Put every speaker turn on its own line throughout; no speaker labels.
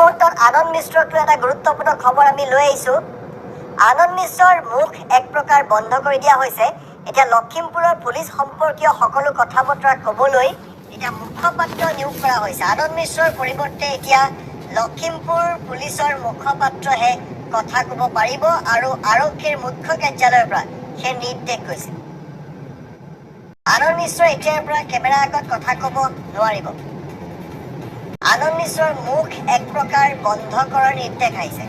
মুহূৰ্তত আনন্দ মিশ্ৰক এটা গুৰুত্বপূৰ্ণ খবৰ আমি লৈ আহিছোঁ। আনন্দ মিশ্ৰৰ মুখ এক প্ৰকাৰ বন্ধ কৰি দিয়া হৈছে। এতিয়া লখিমপুৰৰ পুলিচ সম্পৰ্কীয় সকলো কথা বতৰা ক'বলৈ এতিয়া মুখপাত্ৰ নিয়োগ কৰা হৈছে। আনন্দ মিশ্ৰৰ পৰিৱৰ্তে এতিয়া লখিমপুৰ পুলিচৰ মুখপাত্ৰহে কথা ক'ব পাৰিব আৰু আৰক্ষীৰ মুখ্য কাৰ্যালয়ৰ পৰা সেই নিৰ্দেশ গৈছে। আনন্দ মিশ্ৰ এতিয়াৰ পৰা কেমেৰাৰ আগত কথা ক'ব নোৱাৰিব। আনন্দ মিশ্ৰৰ মুখ এক প্ৰকাৰ বন্ধ কৰাৰ নিৰ্দেশ আহিছে।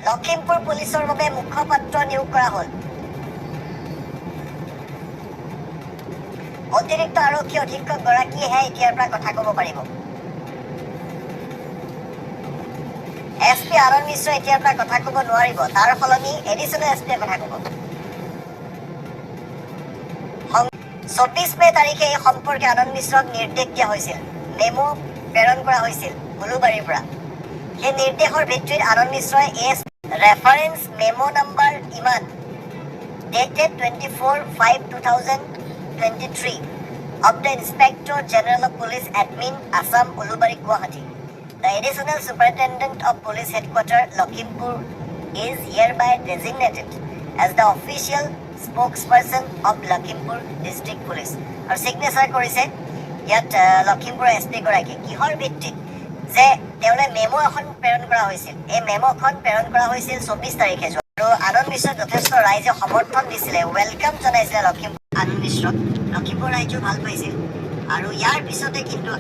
লখিমপুৰ পুলিচৰ বাবে মুখপাত্ৰ নিয়োগ কৰা হ'ল। অতিৰিক্ত আৰক্ষী অধীক্ষক গৰাকীয়েহে এতিয়াৰ পৰা কথা ক'ব পাৰিব। SP আনন্দ মিশ্ৰ এতিয়াৰ পৰা কথা ক'ব নোৱাৰিব, তাৰ সলনি এডিচনেল SPয়ে কথা ক'ব। 24 মে তাৰিখে এই সম্পৰ্কে আনন্দ মিশ্ৰক নিৰ্দেশ দিয়া হৈছিল। মেমো প্ৰেৰণ কৰা হৈছিল উলুবাৰীৰ পৰা। সেই নিৰ্দেশৰ ভিত্তিত আনন্দ মিশ্ৰই ৰেফাৰেন্স মেমো নাম্বাৰ ইমান dated 24/5/2023 of the Inspector General of Police Admin Assam Ulubari Guwahati. The additional superintendent of Police Headquarters Lakhimpur is hereby designated as the official spokesperson of Lakhimpur District Police. আৰু signature কৰিছে ইয়াত Lakhimpur SP গৰাকী। কিহৰ ভিত্তিত যে তেওঁলৈ memo এখন প্ৰেৰণ কৰা হৈছিল। এই মেমোখন প্ৰেৰণ কৰা হৈছিল 24 তাৰিখে। আৰু আনন্দ মিশ্ৰক যথেষ্ট ৰাইজে সমৰ্থন দিছিলে, ৱেলকাম জনাইছিলে লখিমপুৰ আনন্দ মিশ্ৰক। লখিমপুৰ ৰাইজেও ভাল পাইছিল। আৰু ইয়াৰ পিছতে কিন্তু